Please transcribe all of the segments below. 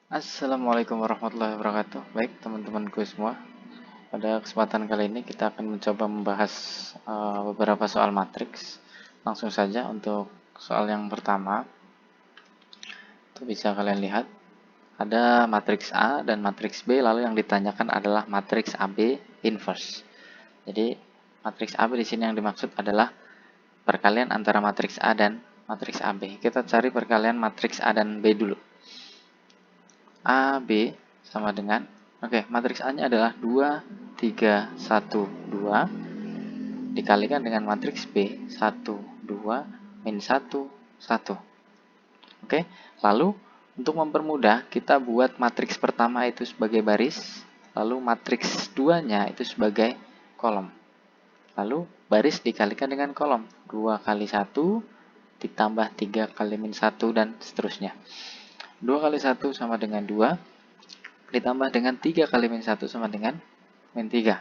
Assalamualaikum warahmatullahi wabarakatuh. Baik, teman-temanku semua. Pada kesempatan kali ini kita akan mencoba membahas beberapa soal matriks. Langsung saja untuk soal yang pertama. Itu bisa kalian lihat. Ada matriks A dan matriks B, lalu yang ditanyakan adalah matriks AB inverse. Jadi, matriks AB di sini yang dimaksud adalah perkalian antara matriks A dan matriks AB. Kita cari perkalian matriks A dan B dulu. A, B sama dengan, matriks A-nya adalah 2, 3, 1, 2 dikalikan dengan matriks B 1, 2, min 1, 1. Lalu untuk mempermudah kita buat matriks pertama itu sebagai baris, lalu matriks 2-nya itu sebagai kolom. Lalu baris dikalikan dengan kolom, 2 kali 1 ditambah 3 kali min 1 dan seterusnya. 2 kali 1 sama dengan 2 ditambah dengan 3 kali min 1 sama dengan min 3.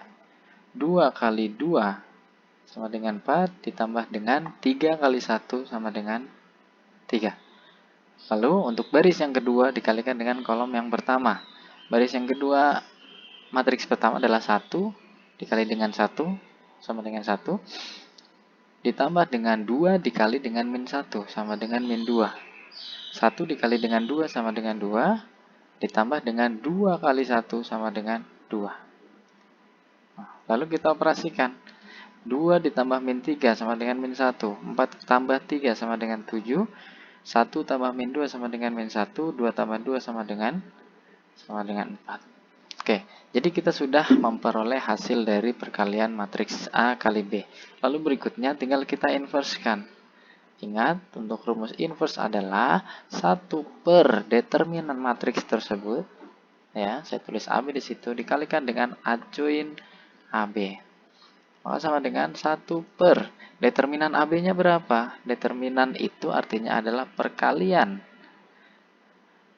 2 kali 2 sama dengan 4 ditambah dengan 3 kali 1 sama dengan 3. Lalu untuk baris yang kedua dikalikan dengan kolom yang pertama. Baris yang kedua, matriks pertama adalah 1 dikali dengan 1 sama dengan 1 ditambah dengan 2 dikali dengan min 1 sama dengan min 2. 1 dikali dengan 2 sama dengan 2 ditambah dengan 2 kali 1 sama dengan 2. Lalu kita operasikan. 2 ditambah min 3 sama dengan min 1. 4 tambah 3 sama dengan 7. 1 tambah min 2 sama dengan min 1. 2 tambah 2 sama dengan 4. Jadi kita sudah memperoleh hasil dari perkalian matriks A kali B. Lalu berikutnya tinggal kita inverskan. Ingat, untuk rumus inverse adalah 1 per determinan matriks tersebut. Ya, saya tulis AB di situ dikalikan dengan adjoin AB. Maka sama dengan 1 per determinan AB-nya berapa? Determinan itu artinya adalah perkalian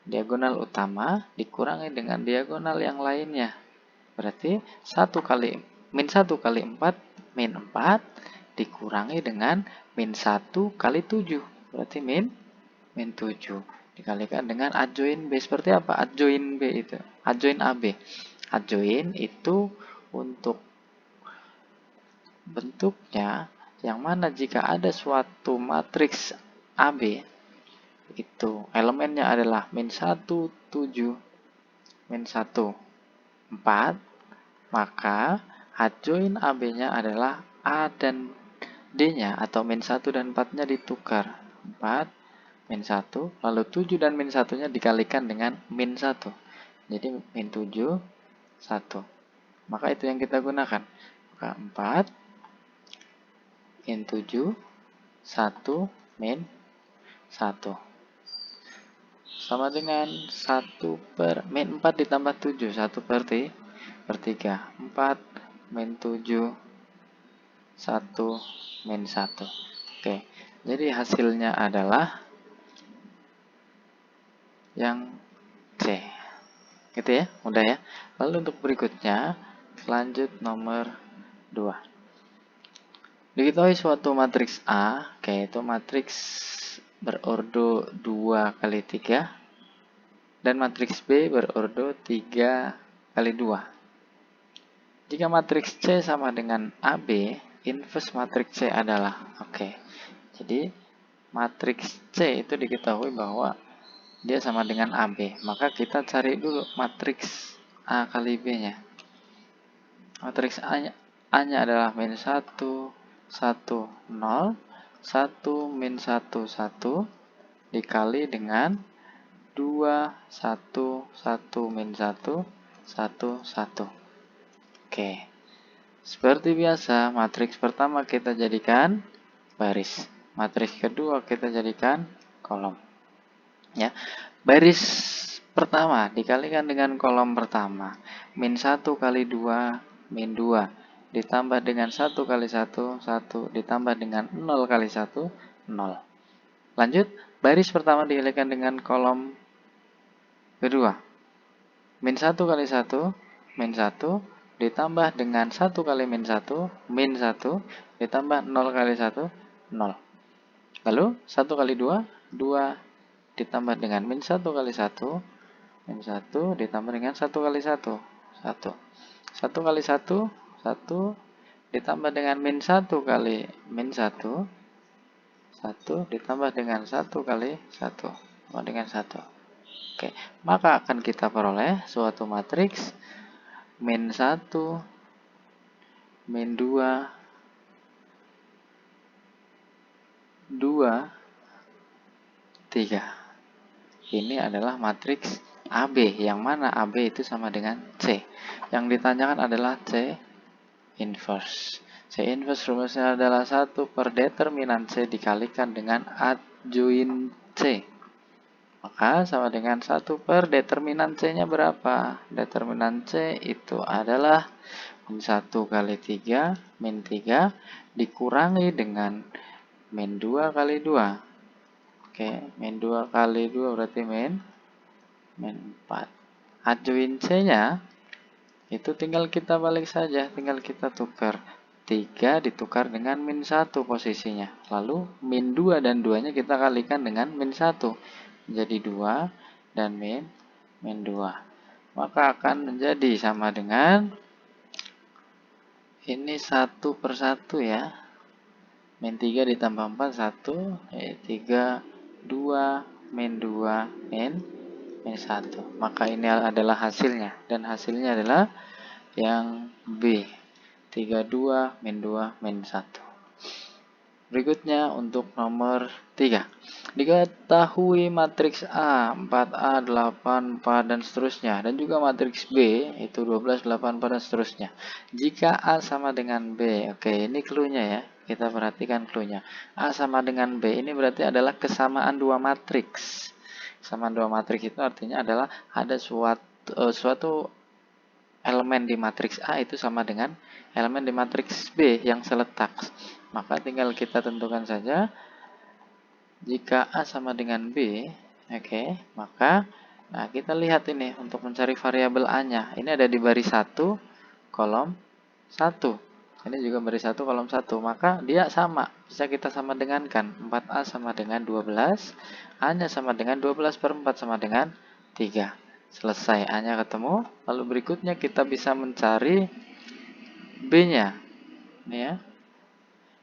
diagonal utama dikurangi dengan diagonal yang lainnya. Berarti 1 kali min 1 kali 4 min 4 dikurangi dengan min 1 kali 7. Berarti min 7. Dikalikan dengan adjoin B. Seperti apa adjoin B itu? Adjoin AB. Adjoin itu untuk bentuknya yang mana jika ada suatu matriks AB itu elemennya adalah min 1, 7, min 1, 4, maka adjoin AB-nya adalah A dan D-nya atau min 1 dan 4-nya ditukar. 4, min 1, lalu 7 dan min 1-nya dikalikan dengan min 1. Jadi min 7, 1. Maka itu yang kita gunakan. Maka 4, min 7, 1, min 1. Sama dengan 1 per min 4 ditambah 7, 1 per 3. 4 min 7, 1 min 1. Jadi hasilnya adalah yang C. Gitu ya, mudah ya. Lalu untuk berikutnya, lanjut nomor 2. Diketahui suatu matriks A, yaitu matriks berordo 2 kali 3, dan matriks B berordo 3 kali 2. Jika matriks C sama dengan AB, inverse matriks C adalah Jadi matriks C itu diketahui bahwa dia sama dengan AB. Maka kita cari dulu matriks A kali B-nya. Matriks A-nya adalah min 1, 1, 0, 1, min 1, 1 dikali dengan 2, 1, 1, min 1, 1, 1. Seperti biasa, matriks pertama kita jadikan baris. Matriks kedua kita jadikan kolom. Ya. Baris pertama dikalikan dengan kolom pertama. Min 1 kali 2, min 2. Ditambah dengan 1 kali 1, 1. Ditambah dengan 0 kali 1, 0. Lanjut, baris pertama dikalikan dengan kolom kedua. Min 1 kali 1, min 1. Ditambah dengan 1 kali min 1, min 1. Ditambah 0 kali 1, 0. Lalu 1 kali 2, 2. Ditambah dengan min 1 kali 1, min 1 ditambah dengan 1 kali 1, 1. 1 kali 1, 1 ditambah dengan min 1 kali min 1, 1 ditambah dengan 1 kali 1, sama dengan 1. Oke, maka akan kita peroleh suatu matriks min 1, min 2, 2, 3. Ini adalah matriks AB, yang mana AB itu sama dengan C. Yang ditanyakan adalah C inverse. C inverse rumusnya adalah 1 per determinan C dikalikan dengan adjoin C. Maka sama dengan 1 per determinan C-nya berapa? Determinan C itu adalah min 1 kali 3, min 3 dikurangi dengan min 2 kali 2. Oke, min 2 kali 2 berarti min 4. Adjoin C-nya itu tinggal kita balik saja, tinggal kita tukar. 3 ditukar dengan min 1 posisinya. Lalu min 2 dan 2-nya kita kalikan dengan min 1. Menjadi 2 dan min 2. Maka akan menjadi sama dengan ini 1 per 1 ya. Min 3 ditambah 4, 1, 3, 2, min 2, min 1. Maka ini adalah hasilnya. Dan hasilnya adalah yang B. 32, min 2, min 1. Berikutnya untuk nomor 3. Diketahui matriks A, 4A, 8, 4, dan seterusnya. Dan juga matriks B, itu 12, 8, 4, dan seterusnya. Jika A sama dengan B, oke ini clue-nya ya. Kita perhatikan clue-nya. A sama dengan B, ini berarti adalah kesamaan dua matriks. Kesamaan dua matriks itu artinya adalah ada suatu elemen di matriks A itu sama dengan elemen di matriks B yang seletak. Maka tinggal kita tentukan saja jika A sama dengan B, oke, maka nah kita lihat ini untuk mencari variabel A-nya. Ini ada di baris 1, kolom 1. Ini juga baris 1, kolom 1. Maka dia sama, bisa kita sama dengankan. 4A sama dengan 12, A-nya sama dengan 12 per 4 sama dengan 3. Selesai, A-nya ketemu. Lalu berikutnya kita bisa mencari B-nya. Ini ya.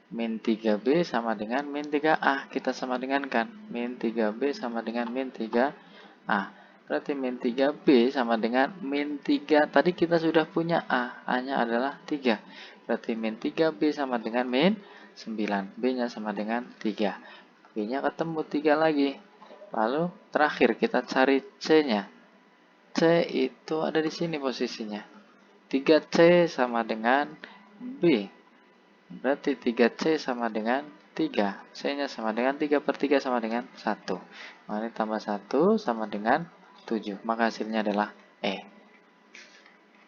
Min 3B sama dengan min 3A. Kita sama dengankan. Min 3B sama dengan min 3A. Berarti min 3B sama dengan min 3. Tadi kita sudah punya A. A-nya adalah 3. Berarti min 3B sama dengan min 9. B-nya sama dengan 3. B-nya ketemu 3 lagi. Lalu terakhir kita cari C-nya. C itu ada di sini posisinya. 3C sama dengan B. Berarti 3C sama dengan 3. C-nya sama dengan 3 per 3 sama dengan 1. Nah, ini tambah 1 sama dengan 7. Maka hasilnya adalah E.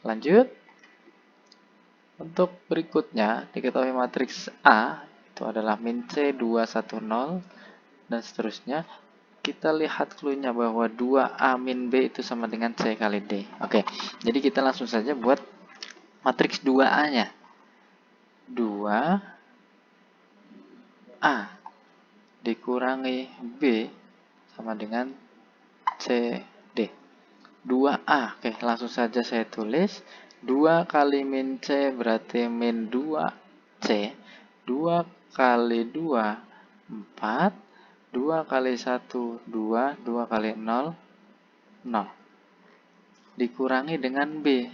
Lanjut. Untuk berikutnya, diketahui matriks A itu adalah min C, 2, 1, 0, dan seterusnya. Kita lihat clue-nya bahwa 2A min B itu sama dengan C kali D. Oke, jadi kita langsung saja buat matriks 2A-nya. 2A dikurangi B sama dengan CD. 2A, oke langsung saja saya tulis. 2 kali min C berarti min 2C. 2 kali 2, 4. 2 kali 1, 2. 2 kali 0, 0. Dikurangi dengan B.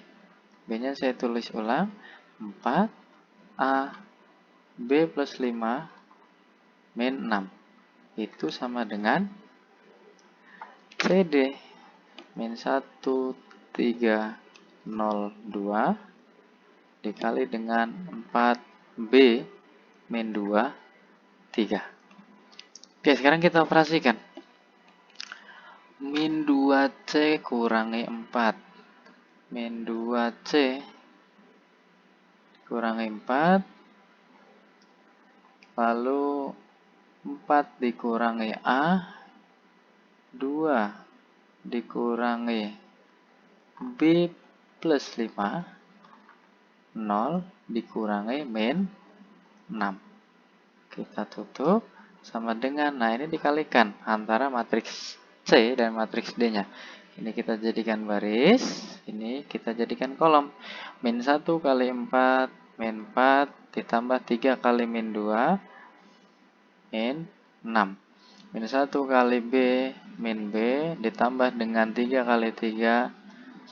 B-nya saya tulis ulang. 4A B plus 5 min 6. Itu sama dengan CD min 1, 3, 0, 2 dikali dengan 4B min 2, 3. Oke, sekarang kita operasikan. Min 2C kurangi 4. Min 2C kurangi 4. Lalu 4 dikurangi A. 2 dikurangi B plus 5. 0 dikurangi min 6. Kita tutup sama dengan, nah ini dikalikan antara matriks C dan matriks D-nya. Ini kita jadikan baris, ini kita jadikan kolom. Min 1 kali 4, min 4 ditambah 3 kali min 2, min 6. Min 1 kali B, min B ditambah dengan 3 kali 3,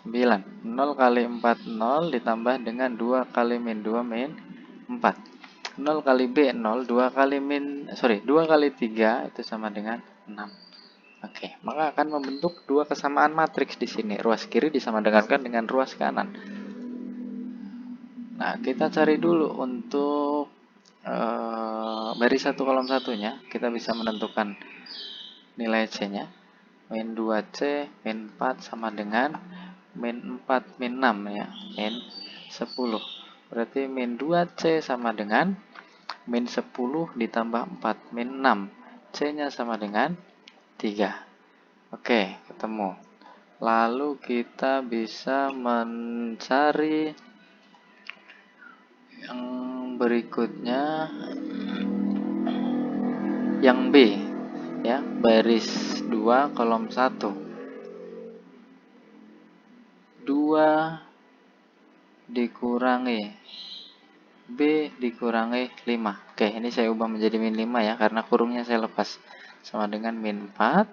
9. 0 kali 4, 0 ditambah dengan 2 kali min 2, min 4. 0 kali B, 0. 2 kali 2 kali 3 itu sama dengan 6. Oke, maka akan membentuk dua kesamaan matriks di sini. Ruas kiri disamadengankan dengan ruas kanan. Nah, kita cari dulu untuk baris 1 kolom 1-nya. Kita bisa menentukan nilai C-nya. Min 2C, min 4 sama dengan min 4, min 6 ya. Min 10. Berarti min 2C sama dengan min 10 ditambah 4, min 6. C-nya sama dengan 3. Oke, ketemu. Lalu kita bisa mencari yang berikutnya, yang B ya, baris 2 kolom 1. 2 dikurangi B dikurangi 5. Oke, ini saya ubah menjadi min 5 ya, karena kurungnya saya lepas. Sama dengan min 4.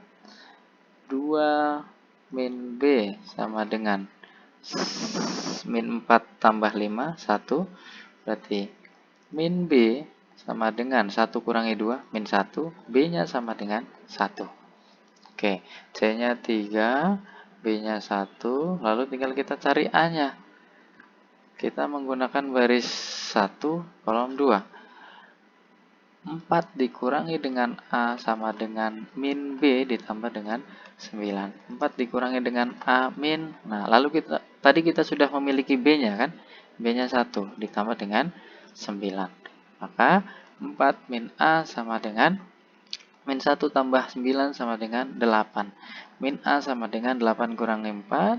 2 min B sama dengan min 4 tambah 5, 1. Berarti min B sama dengan 1 kurangi 2, min 1. B-nya sama dengan 1. Oke, C-nya 3, B-nya 1. Lalu tinggal kita cari A-nya. Kita menggunakan baris 1 kolom 2. 4 dikurangi dengan A sama dengan min B ditambah dengan 9. 4 dikurangi dengan A min. Nah, lalu tadi kita sudah memiliki B-nya kan? B-nya 1 ditambah dengan 9. Maka 4 min A sama dengan min 1 tambah 9 sama dengan 8. Min A sama dengan 8 kurangi 4.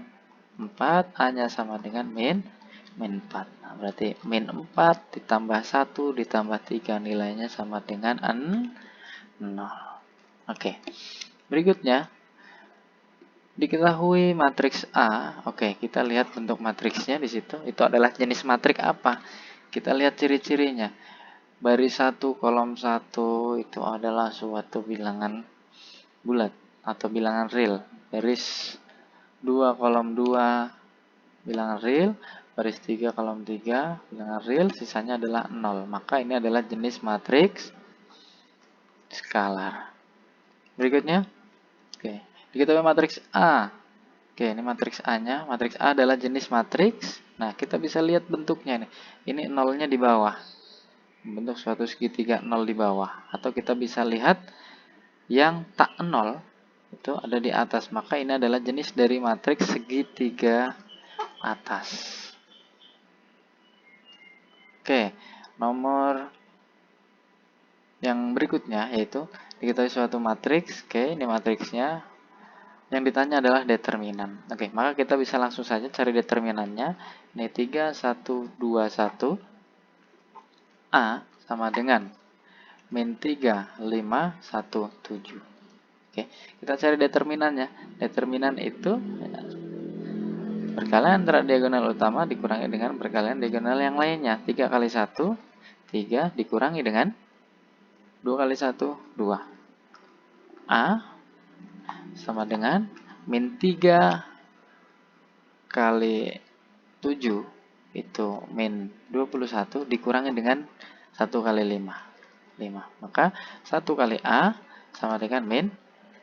4, A-nya sama dengan min 4. Nah, berarti min 4 ditambah 1 ditambah 3 nilainya sama dengan 0. Oke. Berikutnya diketahui matriks A. Oke, kita lihat bentuk matriksnya di situ. Itu adalah jenis matriks apa? Kita lihat ciri-cirinya. Baris 1 kolom 1 itu adalah suatu bilangan bulat atau bilangan real. Baris 2 kolom 2 bilangan real. Baris 3 kolom 3 bilangan real, sisanya adalah 0. Maka ini adalah jenis matriks skalar. Berikutnya, oke, diketahui matriks A. Oke, ini matriks A-nya. Matriks A adalah jenis matriks. Nah, kita bisa lihat bentuknya nih. Ini nolnya di bawah. Bentuk suatu segitiga 0 di bawah. Atau kita bisa lihat yang tak 0 itu ada di atas. Maka ini adalah jenis dari matriks segitiga atas. Oke, nomor yang berikutnya yaitu diketahui suatu matriks. Oke, ini matriksnya. Yang ditanya adalah determinan. Oke, maka kita bisa langsung saja cari determinannya. Ini 3, 1, 2, 1. A sama dengan min 3, 5, 1, 7. Oke, kita cari determinannya. Determinan itu perkalian antara diagonal utama dikurangi dengan perkalian diagonal yang lainnya. 3 kali 1, 3 dikurangi dengan 2 kali 1, 2. A sama dengan min 3 kali 7 itu min 21 dikurangi dengan 1 kali 5. 5. Maka 1 kali A sama dengan min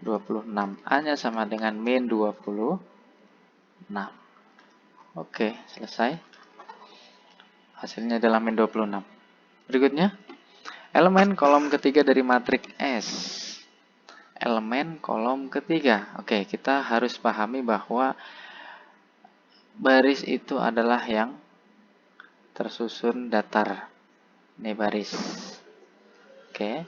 26. A-nya sama dengan min 26. Oke, selesai. Hasilnya adalah min 26. Berikutnya, elemen kolom ketiga dari matriks S. Elemen kolom ketiga. Oke, kita harus pahami bahwa baris itu adalah yang tersusun datar. Ini baris. Oke.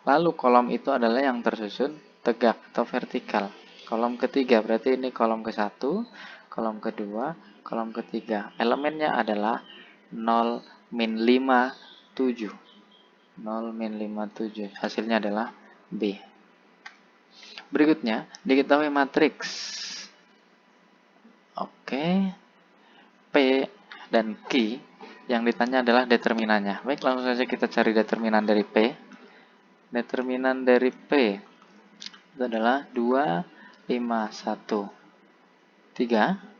Lalu kolom itu adalah yang tersusun tegak atau vertikal. Kolom ketiga berarti ini kolom ke-1, kolom kedua, kolom ketiga. Elemennya adalah 0, min 5, 7. 0, min 5, 7. Hasilnya adalah B. Berikutnya, diketahui matriks. Oke, P dan Q yang ditanya adalah determinannya. Baik, langsung saja kita cari determinan dari P. Determinan dari P itu adalah 2, 5, 1, 3.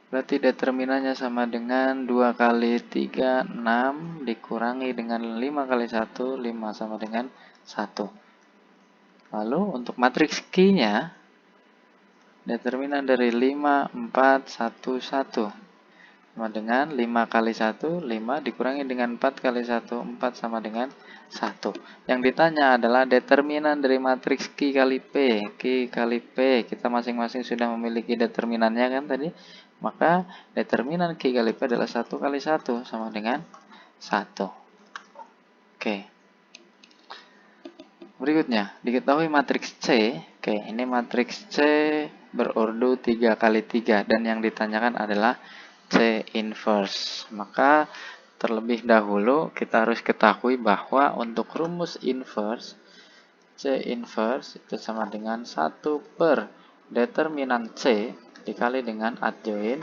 Berarti determinannya sama dengan 2 kali 3, 6, dikurangi dengan 5 kali 1, 5 sama dengan 1. Lalu untuk matriks Q-nya, determinan dari 5, 4, 1, 1 sama dengan 5 kali 1, 5 dikurangi dengan 4 kali 1, 4 sama dengan 1. Yang ditanya adalah determinan dari matriks Q kali P. Q kali P, kita masing-masing sudah memiliki determinannya kan tadi. Maka determinan Q kali P adalah 1 kali 1 sama dengan 1. Oke. Berikutnya, diketahui matriks C. Oke, ini matriks C berordo 3 kali 3 dan yang ditanyakan adalah C inverse. Maka terlebih dahulu kita harus ketahui bahwa untuk rumus inverse, C inverse itu sama dengan 1 per determinan C dikali dengan adjoin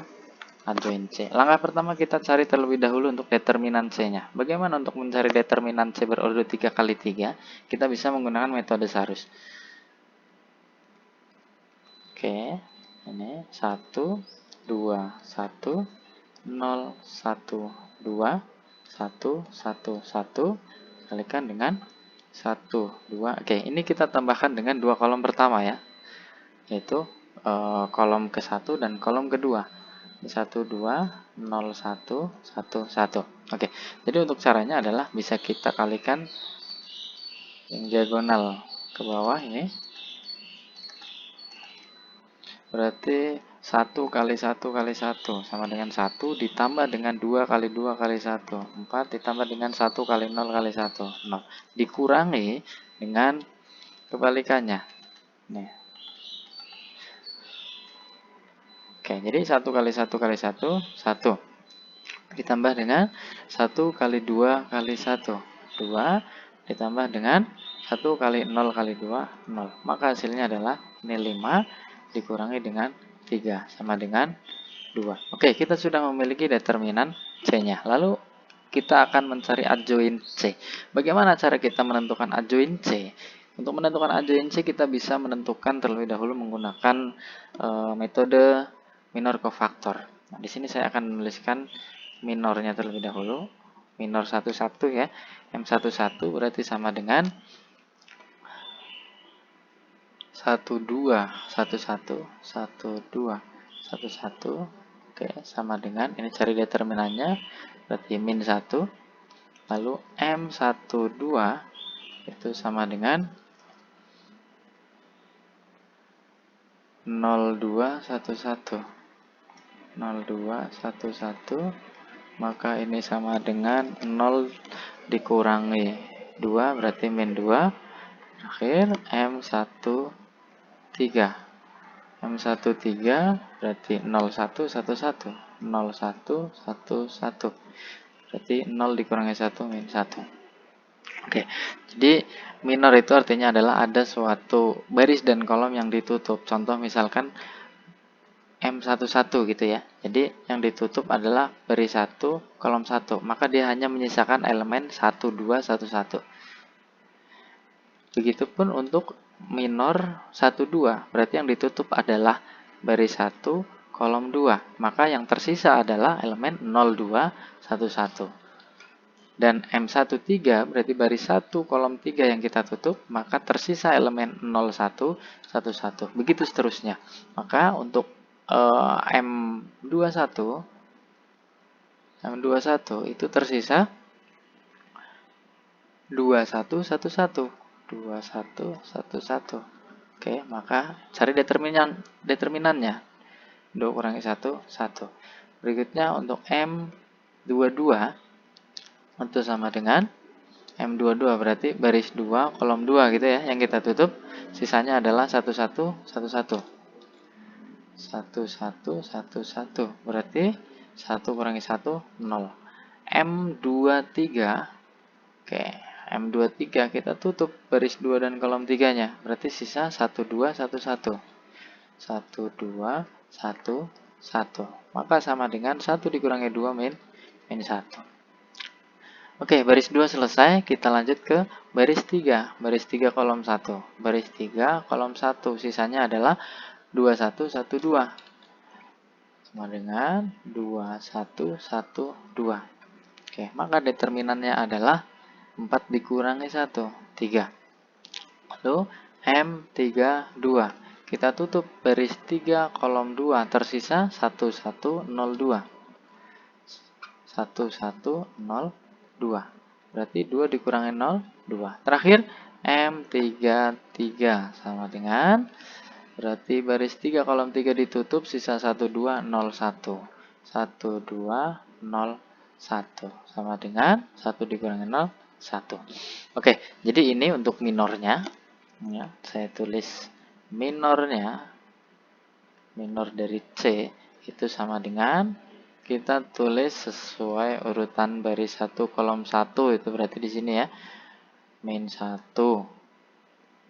C. Langkah pertama kita cari terlebih dahulu untuk determinan C-nya. Bagaimana untuk mencari determinan C berordo 3 kali 3? Kita bisa menggunakan metode Sarus. Oke, ini 1, 2, 1, 0, 1, 2, 1, 1, 1, kalikan dengan 1, 2. Oke, ini kita tambahkan dengan dua kolom pertama ya, yaitu kolom ke-1 dan kolom kedua. 1, 2, 0, 1, 1, 1. Oke, jadi untuk caranya adalah bisa kita kalikan yang diagonal ke bawah ini. Berarti 1 kali 1 kali 1 sama dengan 1 ditambah dengan 2 kali 2 kali 1. 4 ditambah dengan 1 kali 0 kali 1. 0. Dikurangi dengan kebalikannya. Nih. Oke, jadi 1 kali 1 kali 1, 1. Ditambah dengan 1 kali 2 kali 1. 2 ditambah dengan 1 kali 0 kali 2, 0. Maka hasilnya adalah ini 5 dikurangi dengan 3 sama dengan 2. Oke, kita sudah memiliki determinan C-nya. Lalu kita akan mencari adjoin C. Bagaimana cara kita menentukan adjoin C? Untuk menentukan adjoin C kita bisa menentukan terlebih dahulu menggunakan metode minor cofactor. Nah, di sini saya akan menuliskan minornya terlebih dahulu. Minor 1, 1 ya. M11 berarti sama dengan 1, 2, 1, 1, 1, 2, 1, 1. Oke, sama dengan, ini cari determinannya, berarti min 1. Lalu M12 itu sama dengan 02, 11. 02, 11. Maka ini sama dengan 0 dikurangi 2, berarti min 2. Terakhir, M13. M13 berarti 01, 11. 01, 11. Berarti 0 dikurangi 1, min 1. Oke, jadi minor itu artinya adalah ada suatu baris dan kolom yang ditutup. Contoh misalkan M11 gitu ya. Jadi yang ditutup adalah baris 1, kolom 1. Maka dia hanya menyisakan elemen 1, 2, 1, 1. Begitupun untuk minor 1, 2. Berarti yang ditutup adalah baris 1, kolom 2. Maka yang tersisa adalah elemen 0, 2, 1, 1. Dan M13 berarti baris 1, kolom 3 yang kita tutup, maka tersisa elemen 01, 11. Begitu seterusnya. Maka untuk M21 itu tersisa 21, 11. 21, 11. Oke, maka cari determinannya. 2 kurangi 1, 1. Berikutnya untuk M22 itu sama dengan M22 berarti baris 2, kolom 2 gitu ya, yang kita tutup. Sisanya adalah 11, 11. 11, 11. Berarti 1 kurangi 1, 0. M23. Oke, M23 kita tutup baris 2 dan kolom 3-nya. Berarti sisa 1, 2, 1, 1. 1, 2, 1, 1. Maka sama dengan 1 dikurangi 2 min 1. Oke, baris 2 selesai. Kita lanjut ke baris 3. Baris 3 kolom 1. Baris 3 kolom 1. Sisanya adalah 2, 1, 1, 2. Sama dengan 2, 1, 1, 2. Oke, maka determinannya adalah 4 dikurangi 1, 3. Lalu M32. Kita tutup baris 3 kolom 2. Tersisa 1, 1, 0, 2. 1, 1, 0, 2. Berarti 2 dikurangi 0, 2. Terakhir M33 sama dengan, berarti baris 3 kolom 3 ditutup, sisa 1, 2, 0, 1. 1, 2, 0, 1. Sama dengan 1 dikurangi 0, 1. Oke, jadi ini untuk minornya. Ya, saya tulis minornya. Minor dari C itu sama dengan, kita tulis sesuai urutan baris 1 kolom 1, itu berarti di sini ya. Min 1.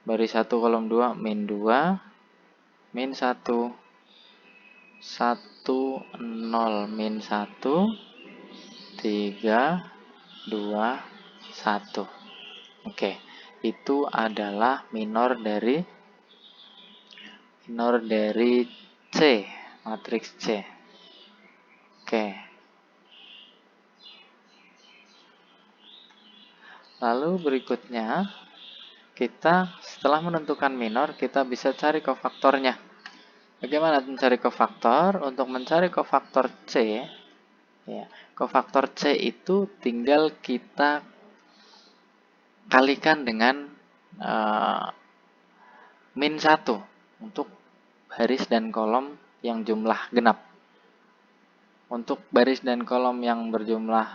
Baris 1 kolom 2 min 2 min 1. 1, 0, min 1, 3, 2, 1. Oke, itu adalah minor dari C, matriks C. Oke. Lalu berikutnya, kita setelah menentukan minor, kita bisa cari kofaktornya. Bagaimana mencari kofaktor? Untuk mencari kofaktor C, ya, kofaktor C itu tinggal kita kalikan dengan min 1 untuk baris dan kolom yang jumlah genap. Untuk baris dan kolom yang berjumlah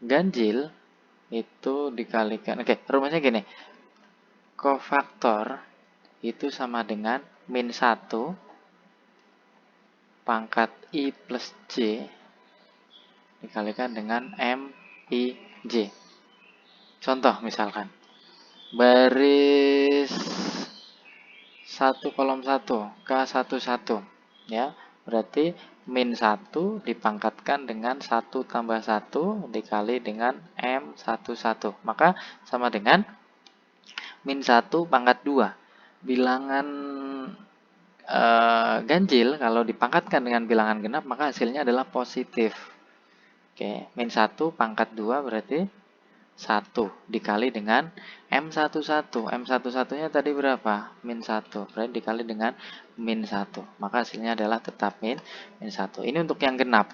ganjil itu dikalikan. Oke, rumusnya gini. Kofaktor itu sama dengan min 1 pangkat I plus J dikalikan dengan M, I, J. Contoh misalkan, baris 1 kolom 1, K11, ya, berarti min 1 dipangkatkan dengan 1 tambah 1 dikali dengan M11. Maka sama dengan min 1 pangkat 2. Bilangan ganjil kalau dipangkatkan dengan bilangan genap maka hasilnya adalah positif. Oke, min 1 pangkat 2 berarti 1 dikali dengan M11. M11-nya tadi berapa? Min 1. Berarti dikali dengan min 1. Maka hasilnya adalah tetap min 1. Ini untuk yang genap.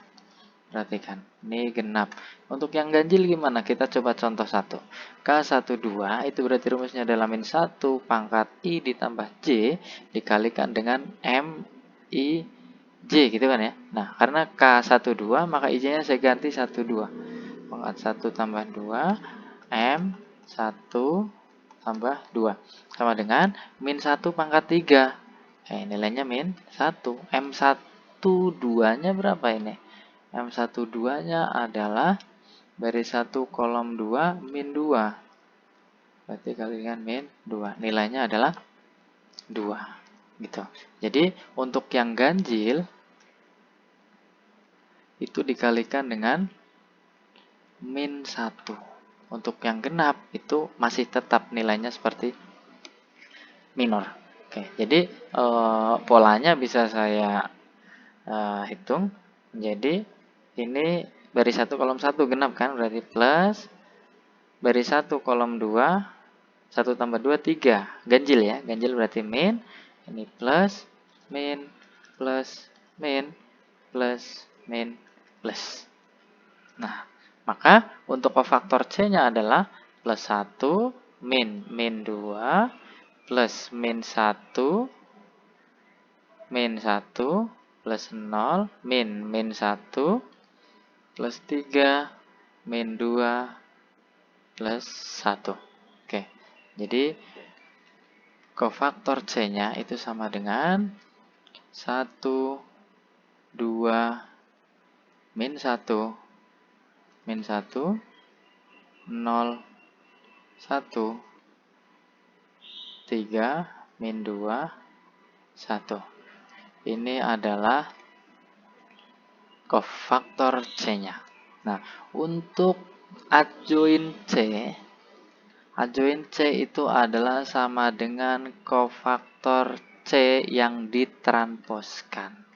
Perhatikan, ini genap. Untuk yang ganjil gimana? Kita coba contoh 1. K12 itu berarti rumusnya adalah min 1 pangkat I ditambah J dikalikan dengan M, I, J gitu kan ya. Nah, karena K12 maka I-nya saya ganti 12. Pangkat 1 tambah 2 M 1 tambah 2 sama dengan min 1 pangkat 3. Nilainya min 1. M12 nya berapa ini? M12-nya adalah baris 1 kolom 2 min 2. Berarti kali dengan min 2. Nilainya adalah 2. Gitu. Jadi untuk yang ganjil itu dikalikan dengan min 1. Untuk yang genap itu masih tetap nilainya seperti minor. Oke, jadi polanya bisa saya hitung. Jadi ini baris 1 kolom 1 genap kan, berarti plus baris 1 kolom 2 1 tambah 2 3 ganjil ya. Ganjil berarti min, ini plus min plus min plus min plus. Nah, maka untuk kofaktor C-nya adalah plus 1 min min 2 plus min 1 min 1 plus 0 min min 1 plus 3 min 2 plus 1. Oke, jadi kofaktor C-nya itu sama dengan 1, 2, min 1, min 1, 0, 1, 3, min 2, 1. Ini adalah kofaktor C-nya. Nah, untuk adjoint C itu adalah sama dengan kofaktor C yang ditransposkan.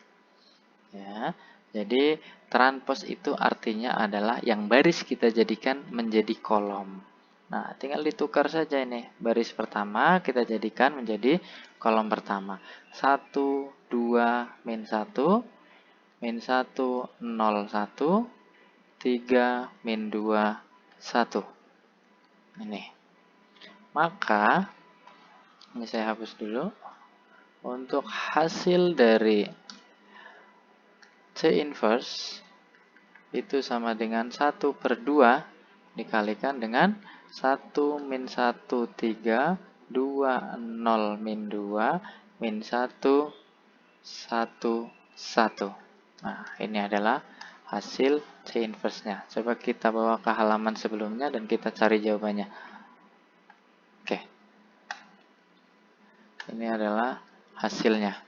Ya, jadi transpos itu artinya adalah yang baris kita jadikan menjadi kolom. Nah, tinggal ditukar saja ini. Baris pertama kita jadikan menjadi kolom pertama. 1, 2, min 1, min 1, 0, 1, 3, min 2, 1. Ini. Maka, ini saya hapus dulu. Untuk hasil dari C inverse itu sama dengan 1/2 dikalikan dengan 1 min 1, 3, 2, 0, min 2, min 1, 1, 1. Nah, ini adalah hasil C inverse-nya. Coba kita bawa ke halaman sebelumnya dan kita cari jawabannya. Oke. Ini adalah hasilnya.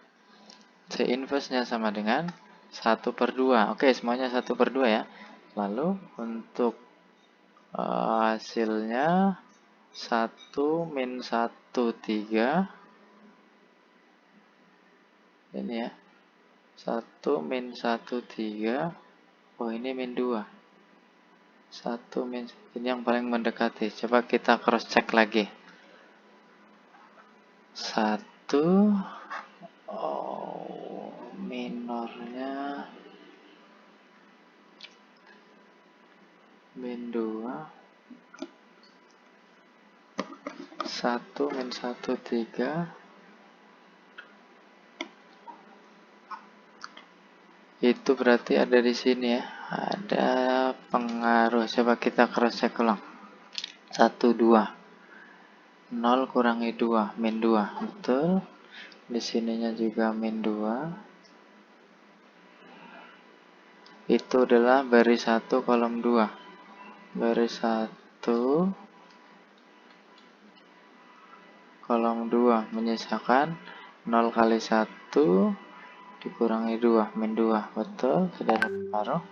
C inverse-nya sama dengan 1/2. Oke, semuanya 1/2 ya. Lalu untuk hasilnya 1 min 1, 3. Ini ya. 1 min 1, 3. Oh, ini min 2. 1 min, ini yang paling mendekati. Coba kita cross check lagi. 1, minornya min 2, 1 min 1, 3. Itu berarti ada di sini ya. Ada pengaruh. Coba kita cross check ulang. 1, 2. 0 kurangi 2, min 2. Betul. Di sininya juga min 2. Itu adalah baris 1 kolom 2. Baris 1 kolom 2 menyisakan 0 kali 1 dikurangi 2, min 2. Betul, sudah ada pengaruh.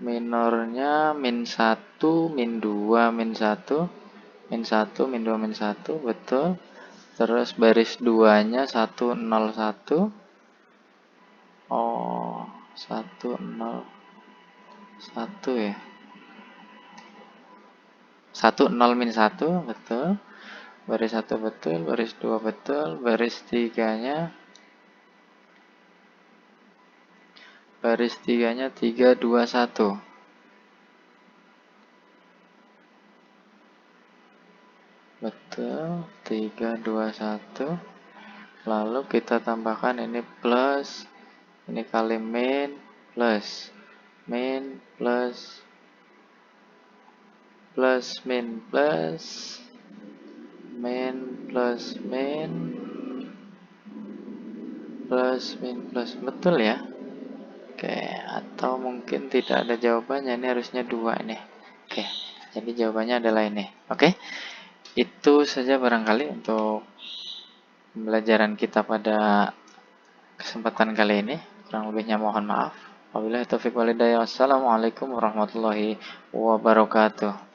Minornya min 1, min 2, min 1. Min 1, min 2, min 1, betul. Terus baris 2-nya 1, 0, 1. Oh, 1, 0, 1 ya. 1, 0, min 1, betul. Baris 1 betul, baris 2 betul, baris 3-nya 3, 2, 1. Betul, 3, 2, 1. Lalu kita tambahkan ini plus, ini kali min, plus, min, plus, min, plus, min, plus, min, plus, min, plus. Betul ya? Oke, atau mungkin tidak ada jawabannya, ini harusnya 2 ini. Oke, jadi jawabannya adalah ini. Oke, itu saja barangkali untuk pembelajaran kita pada kesempatan kali ini. Kurang lebihnya mohon maaf. Wabillahi taufiq walhidayah. Wassalamualaikum warahmatullahi wabarakatuh.